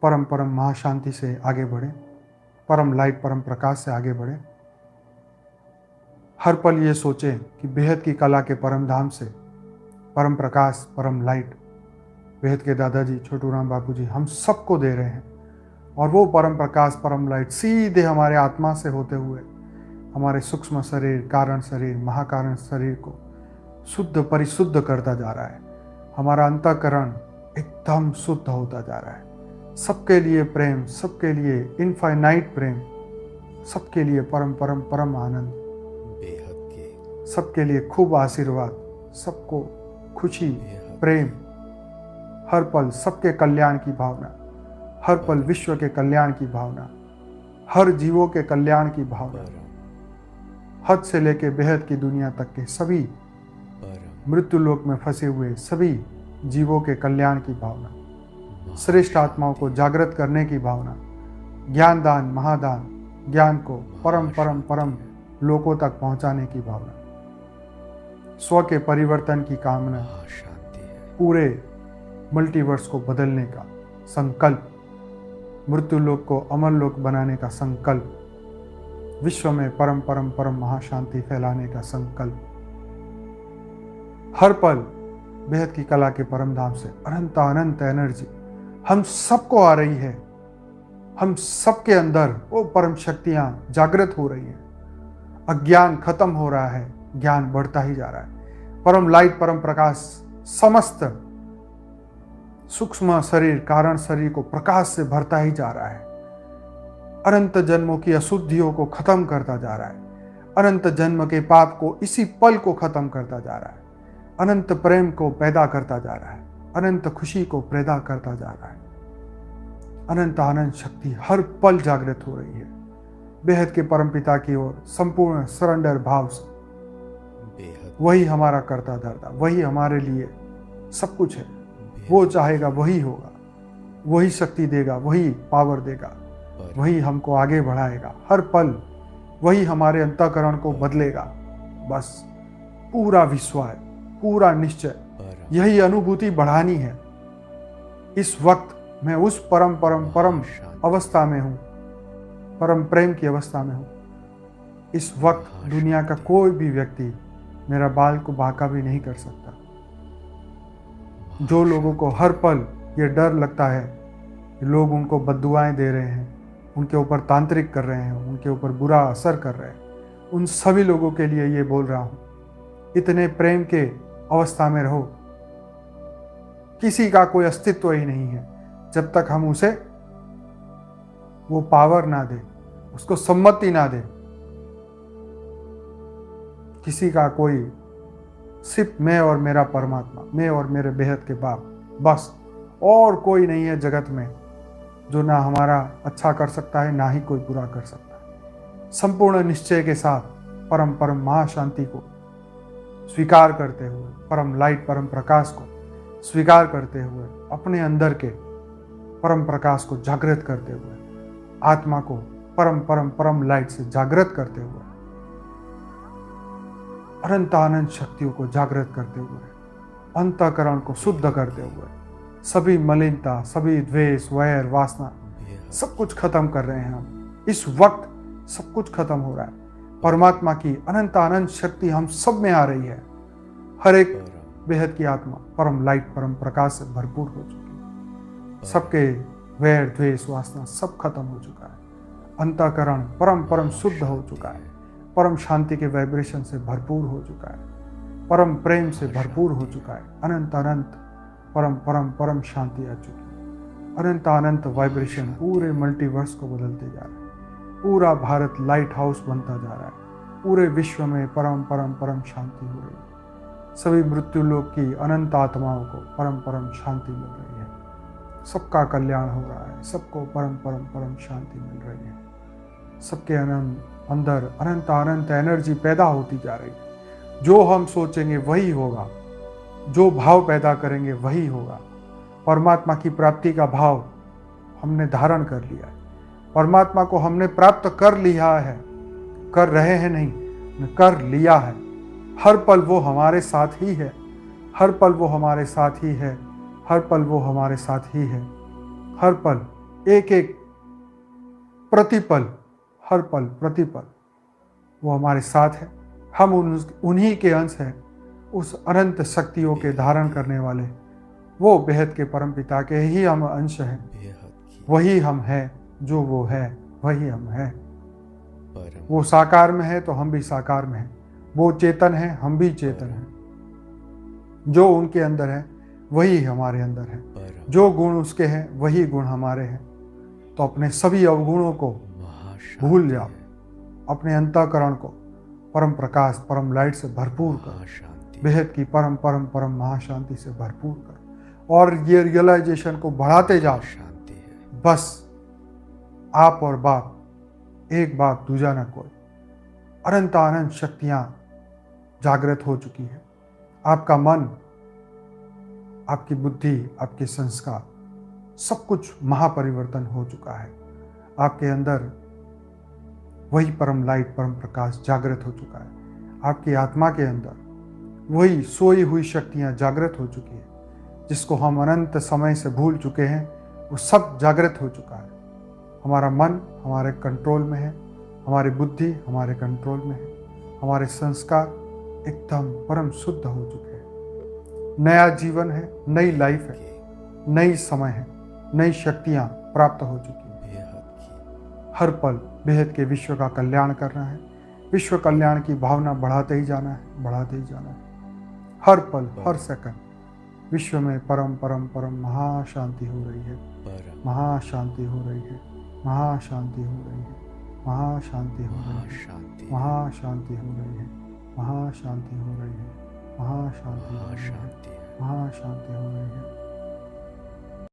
परम परम महाशांति से आगे बढ़ें, परम लाइट परम प्रकाश से आगे बढ़ें। हर पल ये सोचें कि बेहद की कला के परम धाम से परम प्रकाश परम लाइट बेहद के दादाजी छोटू राम बापू जी हम सबको दे रहे हैं, और वो परम प्रकाश परम लाइट सीधे हमारे आत्मा से होते हुए हमारे सूक्ष्म शरीर, कारण शरीर, महाकारण शरीर को शुद्ध परिशुद्ध करता जा रहा है। हमारा अंतःकरण एकदम शुद्ध होता जा रहा है। सबके लिए प्रेम, सबके लिए इनफाइनाइट प्रेम, सबके लिए परम परम परम आनंद, बेहद के सबके लिए खूब आशीर्वाद, सबको खुशी, प्रेम, हर पल सबके कल्याण की भावना, हर पल विश्व के कल्याण की भावना, हर जीवों के कल्याण की भावना, हद से लेके बेहद की दुनिया तक के सभी मृत्यु लोक में फंसे हुए सभी जीवों के कल्याण की भावना, श्रेष्ठ आत्माओं को जागृत करने की भावना, ज्ञान दान, महादान, ज्ञान को परम परम परम लोकों तक पहुंचाने की भावना, स्व के परिवर्तन की कामना, पूरे मल्टीवर्स को बदलने का संकल्प, मृत्यु लोक को अमर लोक बनाने का संकल्प, विश्व में परम परम परम महाशांति फैलाने का संकल्प। हर पल बेहद की कला के परम धाम से अनंत अनंत एनर्जी हम सबको आ रही है। हम सबके अंदर वो परम शक्तियां जागृत हो रही हैं। अज्ञान खत्म हो रहा है, ज्ञान बढ़ता ही जा रहा है। परम लाइट परम प्रकाश समस्त सूक्ष्म शरीर, कारण शरीर को प्रकाश से भरता ही जा रहा है। अनंत जन्मों की अशुद्धियों को खत्म करता जा रहा है। अनंत जन्म के पाप को इसी पल को खत्म करता जा रहा है। अनंत प्रेम को पैदा करता जा रहा है। अनंत खुशी को पैदा करता जा रहा है। अनंत आनंद शक्ति हर पल जागृत हो रही है। बेहद के परमपिता की ओर संपूर्ण सरेंडर भाव से वही हमारा करता धरता, वही हमारे लिए सब कुछ है। वो चाहेगा वही होगा, वही शक्ति देगा, वही पावर देगा, वही हमको आगे बढ़ाएगा। हर पल वही हमारे अंतःकरण को बदलेगा। बस पूरा विश्वास, पूरा निश्चय, यही अनुभूति बढ़ानी है। इस वक्त मैं उस परम परम परम अवस्था में हूँ, परम प्रेम की अवस्था में हूँ। इस वक्त दुनिया का कोई भी व्यक्ति मेरा बाल को बांका भी नहीं कर सकता। जो लोगों को हर पल ये डर लगता है कि लोग उनको बद्दुआएं दे रहे हैं, उनके ऊपर तांत्रिक कर रहे हैं, उनके ऊपर बुरा असर कर रहे हैं, उन सभी लोगों के लिए ये बोल रहा हूँ, इतने प्रेम के अवस्था में रहो। किसी का कोई अस्तित्व ही नहीं है जब तक हम उसे वो पावर ना दे, उसको सम्मति ना दे। किसी का कोई, सिर्फ मैं और मेरा परमात्मा, मैं और मेरे बेहद के बाप, बस। और कोई नहीं है जगत में जो ना हमारा अच्छा कर सकता है, ना ही कोई बुरा कर सकता है। संपूर्ण निश्चय के साथ परम परम महाशांति को स्वीकार करते हुए, परम लाइट परम प्रकाश को स्वीकार करते हुए, अपने अंदर के परम प्रकाश को जागृत करते हुए, आत्मा को परम परम परम लाइट से जागृत करते हुए, अनंत आनंद शक्तियों को जागृत करते हुए, अंतःकरण को शुद्ध करते हुए, सभी मलिनता, सभी द्वेष, वैर, वासना सब कुछ खत्म कर रहे हैं हम। इस वक्त सब कुछ खत्म हो रहा है। परमात्मा की अनंत आनंद शक्ति हम सब में आ रही है। हर एक बेहद की आत्मा परम लाइट परम प्रकाश से भरपूर हो चुकी है। सबके वैर, द्वेष, वासना सब खत्म हो चुका है। अंतःकरण परम परम शुद्ध हो चुका है। परम शांति के वाइब्रेशन से भरपूर हो चुका है। परम प्रेम से भरपूर हो चुका है। अनंत अनंत परम परम परम शांति आ चुकी है। अनंत अनंत वाइब्रेशन पूरे मल्टीवर्स को बदलते जा रहा है। पूरा भारत लाइट हाउस बनता जा रहा है। पूरे विश्व में परम परम परम शांति हो रही है। सभी मृत्यु लोक की अनंत आत्माओं को परम परम शांति मिल रही है। सबका कल्याण हो रहा है। सबको परम परम परम शांति मिल रही है। सबके अंदर अनंत अनंत एनर्जी पैदा होती जा रही है। जो हम सोचेंगे वही होगा, जो भाव पैदा करेंगे वही होगा। परमात्मा की प्राप्ति का भाव हमने धारण कर लिया है। परमात्मा को हमने प्राप्त कर लिया है, कर रहे हैं नहीं, कर लिया है। हर पल वो हमारे साथ ही है। हर पल वो हमारे साथ ही है। हर पल वो हमारे साथ ही है। हर पल एक एक प्रतिपल, हर पल प्रतिपल वो हमारे साथ है। हम उन्हीं के अंश हैं, उस अनंत शक्तियों के धारण करने वाले वो बेहद के परमपिता के ही हम अंश हैं। बेहद की वही हम हैं, जो वो है वही हम हैं। परम वो साकार में है तो हम भी साकार में हैं। वो चेतन है, हम भी चेतन हैं। जो उनके अंदर है वही हमारे अंदर है। परम जो गुण उसके हैं वही गुण हमारे हैं। तो अपने सभी अवगुणों को महाशांति भूल जाओ। है। अपने अंतःकरण को परम प्रकाश, परम लाइट से भरपूर करो। महाशांति बेहद की परम परम परम महाशांति से भरपूर करो और ये रियलाइजेशन को बढ़ाते जाओ। शांति है। बस आप और बाप, एक बाप दूजा न कोई। अनंत अनंत शक्तियां जागृत हो चुकी है। आपका मन, आपकी बुद्धि, आपके संस्कार, सब कुछ महापरिवर्तन हो चुका है। आपके अंदर वही परम लाइट, परम प्रकाश जागृत हो चुका है। आपकी आत्मा के अंदर वही सोई हुई शक्तियां जागृत हो चुकी है। जिसको हम अनंत समय से भूल चुके हैं, वो सब जागृत हो चुका है। हमारा मन हमारे कंट्रोल में है, हमारी बुद्धि हमारे कंट्रोल में है, हमारे संस्कार एकदम परम शुद्ध हो चुके हैं। नया जीवन है, नई लाइफ है, नई समय है, नई शक्तियां प्राप्त हो चुकी हैं। बेहद की हर पल बेहद के विश्व का कल्याण करना है। विश्व कल्याण की भावना बढ़ाते ही जाना है, बढ़ाते ही जाना है। हर पल, हर सेकंड विश्व में परम परम परम महाशांति हो रही है। परम महाशांति हो रही है। महाशांति हो रही है। महाशांति हो रही है। महाशांति महाशांति हो रही है। महाशांति हो रही है। महाशांति हो रही है। महाशांति है। महाशांति हो रही है।